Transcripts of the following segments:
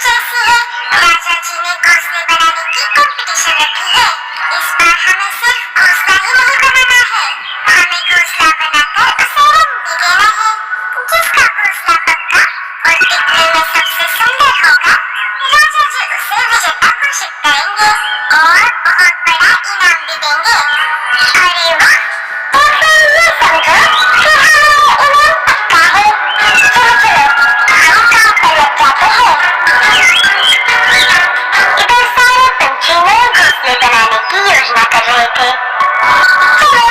जैसी है। राजा जी ने घोंसले बनाने की कंपटीशन रखी है। इस बार हमें सिर्फ घोंसला ही नहीं बनाना है, हमें घोंसला बनाकर उसे रंग भी देना है। जिसका घोंसला पक्का और दिखने में सबसे सुंदर होगा, राजा जी उसे विजेता घोषित करेंगे और बहुत बड़ा इनाम भी देंगे। अरे वाह, तो फिर ये समझो कि हमारा इनाम पक्का है। चलो चलो, हम काम पर लग जाते हैं। इधर सारे पंछी नए घोंसले बनाने की योजना कर रहे थे। चलो,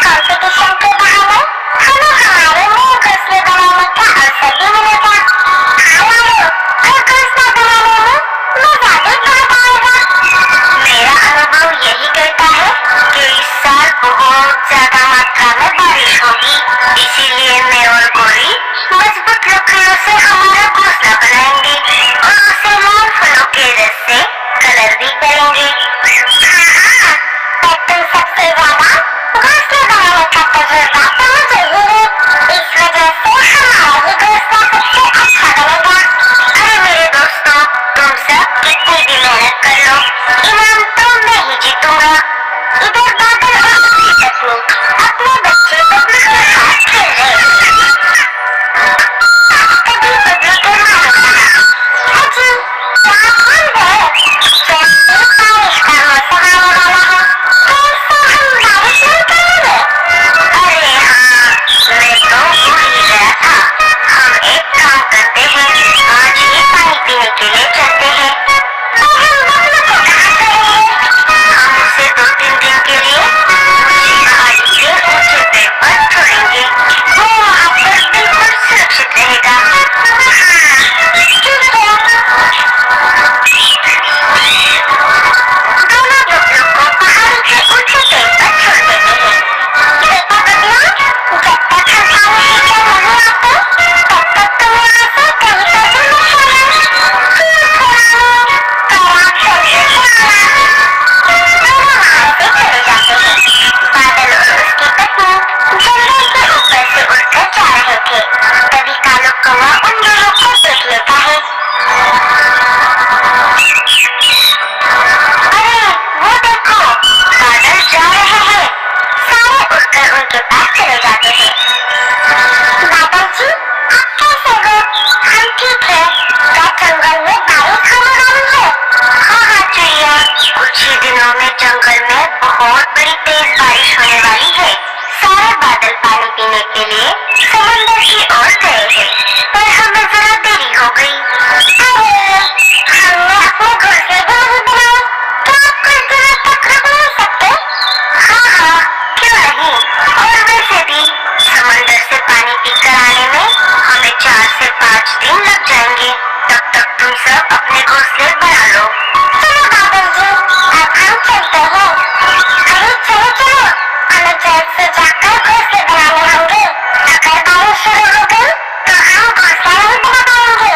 कंपटीशन के बहाने हमें हमारे नए घोंसले बनाने का अवसर भी मिलेगा। आओ और घोंसला बनाने में मजा भी बहुत आएगा। मेरा अनुभव यही कहता है कि इस साल बहुत ज्यादा मात्रा में बारिश होगी, इसीलिए मैं और गौरी मजबूत लकड़ियों से हमारा घोंसला बनाएंगे और उसे लाल फलों के रस से कलर भी करेंगे। हाँ, पर तुम सबसे ज्यादा घोंसले बनाने का तजुर्बा तो मुझे ही है, इस वजह से हमारा ही घोंसला सबसे अच्छा बनेगा। अरे मेरे दोस्तों, तुम सब कितनी भी मेहनत कर लो, इनाम तो मैं ही जीतूंगा। इधर बादल और उसकी पत्नी अपने बच्चे बबलू के साथ खेल रहे हैं। तभी बबलू के माँ ने कहा, अजी, यहाँ कौन है? जैसे बारिश का मौसम आने वाला है, तो इससे हम बारिश नहीं करेंगे? अरे हाँ, मैं तो भूल ही गया था। हम एक काम करते हैं, आज ही पानी पीने के लिए चलते हैं। और हम बबलू को कहाँ करेंगे? हम उसे 2-3 दिन के लिए किसी पहाड़ी के ऊंचे पेड़ पर छोड़ेंगे। वो वहाँ पर बिल्कुल सुरक्षित रहेगा। हाँ, ठीक है। दोनों बबलू को पहाड़ी के ऊंचे पेड़ पर छोड़ देते हैं। बेटा बबलू, जब तक हम पानी पीकर नहीं आते, तब तक तुम यहाँ से कहीं पर भी मत जाना। ठीक है, पर आप जल्दी से आना। दोनों वहाँ से चले जाते हैं। बादल और उसकी पत्नी जंगल के ऊपर से उड़कर जा रहे थे। तभी कालू कौवा उन दोनों को देख लेता है। अरे वो देखो, बादल जा रहे हैं। सारे उड़कर उनके पास चले जाते हैं। बादल जी, आप कैसे हो? हम ठीक है। क्या जंगल में बारिश होने वाली है? हाँ हाँ चिड़िया, कुछ ही दिनों में जंगल में बहुत बड़ी तेज बारिश होने वाली है। सारे बादल पानी पीने के लिए समंदर की ओर गए हैं, पर हमें जरा देरी हो गई। अरे, हमने अपने घोंसले भी नहीं बनाए, तो आप कुछ दिनों तक रुक नहीं सकते? हाँ हाँ, क्यों नहीं। और वैसे भी समंदर से पानी पीकर आने में हमें 4 से 5 दिन लग जाएंगे। तब तक तुम सब अपने घोंसले बना लो। चलो बादल जी, अब हम चलते हैं। अरे चलो चलो, हमें जल्द से जाकर घोंसले बनाने होंगे। अगर बारिश शुरू हो गई तो हम घोंसला नहीं बना पाएंगे।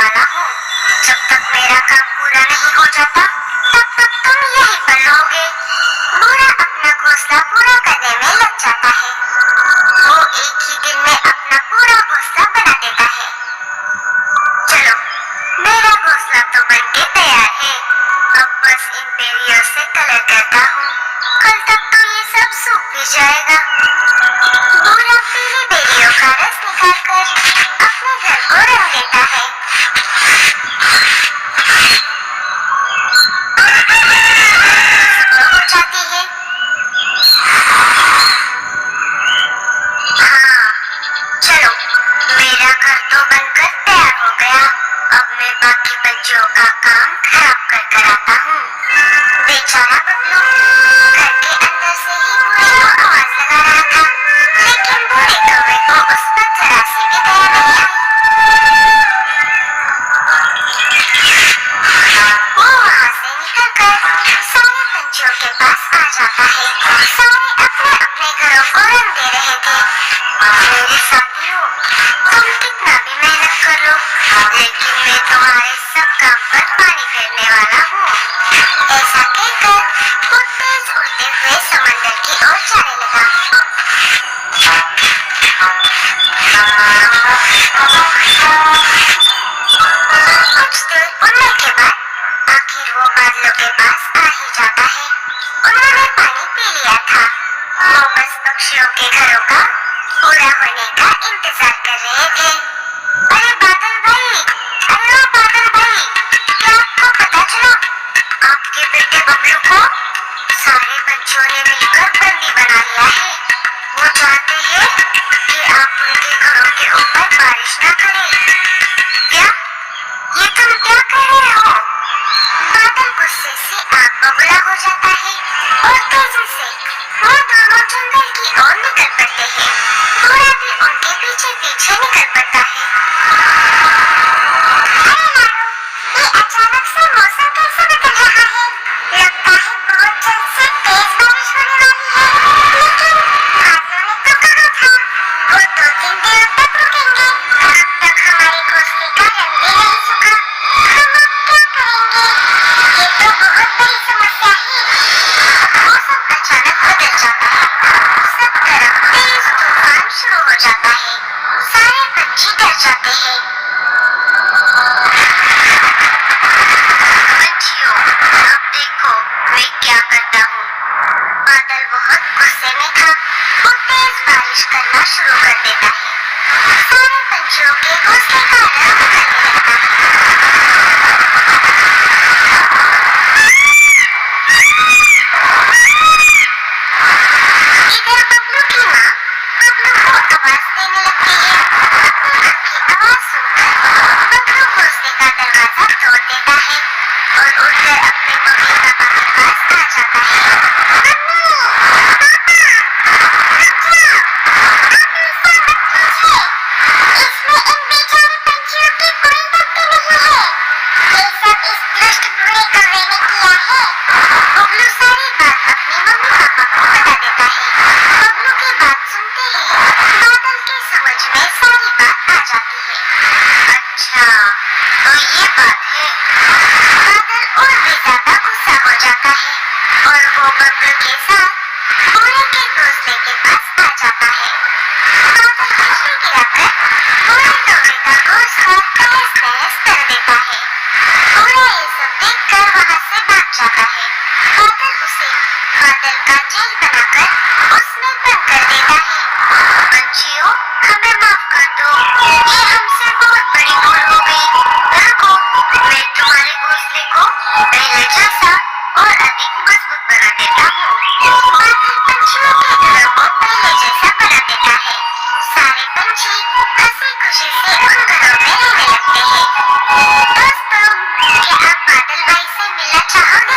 वाला हूँ। जब तक मेरा काम पूरा नहीं हो जाता तब तक तुम यहीं पर रहोगे। बुरा अपना घोंसला पूरा करने में लग जाता है। वो एक ही दिन में अपना पूरा घोंसला बना देता है। चलो, मेरा घोंसला तो बनके तैयार है। अब बस इन बेरियों से कलर करता हूँ। कल तक तो ये सब सूख भी जाएगा। बुरा पीली बेरियों का रस निकालकर अपने घर को रंग देता है। सुबह हो जाती है। हाँ, चलो, मेरा घर तो बनकर तैयार हो गया। अब मैं बाकी पंछियों का काम खराब कर कर आता हूँ। बेचारा बबलू घर के अंदर से ही बूढ़े को आवाज लगा रहा था, लेकिन बूढ़े कौवे को उस पर जरा सी भी दया नहीं आई। वो वहाँ से निकलकर सारे पंछियों के पास आ जाता है। सारे अपने अपने घरों को रंग दे रहे थे। मेरे साथियों, तुम कितना भी मेहनत कर लो, लेकिन मैं तुम्हारे सब काम पर पानी फेरने वाला हूँ। ऐसा कहकर वो तेज उड़ते हुए समंदर की ओर जाने लगा। कुछ देर उड़ने के बाद आखिर वो बादलों के पास आ ही जाता है। उन्होंने पानी पी लिया था। वो बस पक्षियों के घरों का पूरा होने का इंतजार कर रहे थे। अरे बादल भाई, अरे ओ बादल भाई, क्या आपको पता चला? आपके बेटे बबलू को सारे पंछियों ने मिलकर बंदी बना लिया है। वो चाहते हैं कि आप उनके घरों के ऊपर बारिश न करें। क्या? ये तुम क्या कह रहे हो? बादल गुस्से से आग बबूला हो जाता है और तेजी से वो दोनों जंगल की ओर निकल पड़ते हैं। बुरा भी उनके पीछे पीछे निकल पड़ता है। अरे लाडो, ये अचानक से मौसम कैसे बदल रहा है? लगता है बहुत जल्द से तेज बारिश होने वाली है। लेकिन बादलों ने तो कहा था वो 2-3 दिनों तक रुकेंगे। अब तक हमारे घोंसले का रंग भी नहीं सूखा। हम अब क्या करेंगे? ये तो बहुत बड़ी समस्या है। मौसम अचानक बदल जाता है। सब तरफ तेज तूफान शुरू हो जाता है। सारे पंछी डर जाते हैं। पंछियों, अब देखो मैं क्या करता हूँ। बादल बहुत गुस्से में था। वो तेज बारिश करना शुरू कर देता है। सारे पंछियों के घोंसले का रंग करने लगता है। इधर बबलू की माँ बबलू को आवाज देने लगती है। अपनी माँ की आवाज सुनकर बबलू घोंसले का दरवाजा तोड़ देता है और उड़कर अपने मम्मी पापा के पास आ जाता है। मम्मी, पापा, रुक जाओ, आप ऐसा मत कीजिए। इसमें इन बेचारे पंछियों की कोई गलती नहीं है। ये सब इस दुष्ट बूढ़े कौवे ने किया है। बबलू सारी बात अपनी मम्मी पापा को बता देता है। बबलू की बात सुनते ही बादल की समझ में सारी बात आ जाती है। अच्छा, तो ये बात है। बादल और भी ज्यादा गुस्सा हो जाता है और वो बबलू के साथ बूढ़े के घोंसले के पास आ जाता है। बादल बिजली गिराकर बूढ़े कौवे का घोंसला तहस-नहस कर देता है। बूढ़ा ये सब देखकर वहाँ से भाग जाता है। बादल उसे बादल का जेल बनाकर उसमें बंद कर देता है। पंछियों, हमें माफ कर दो, ये हमसे बहुत बड़ी भूल हो गई। रुको, मैं तुम्हारे घोंसले को पहले जैसा और अधिक मजबूत बना देता हूँ। बादल पंछियों के घरों को पहले जैसा बना देता है। सारे पंछी हंसी खुशी से उन घरों में रहने लगते हैं। दोस्तों, क्या आप बादल भाई से मिलना चाहोगे?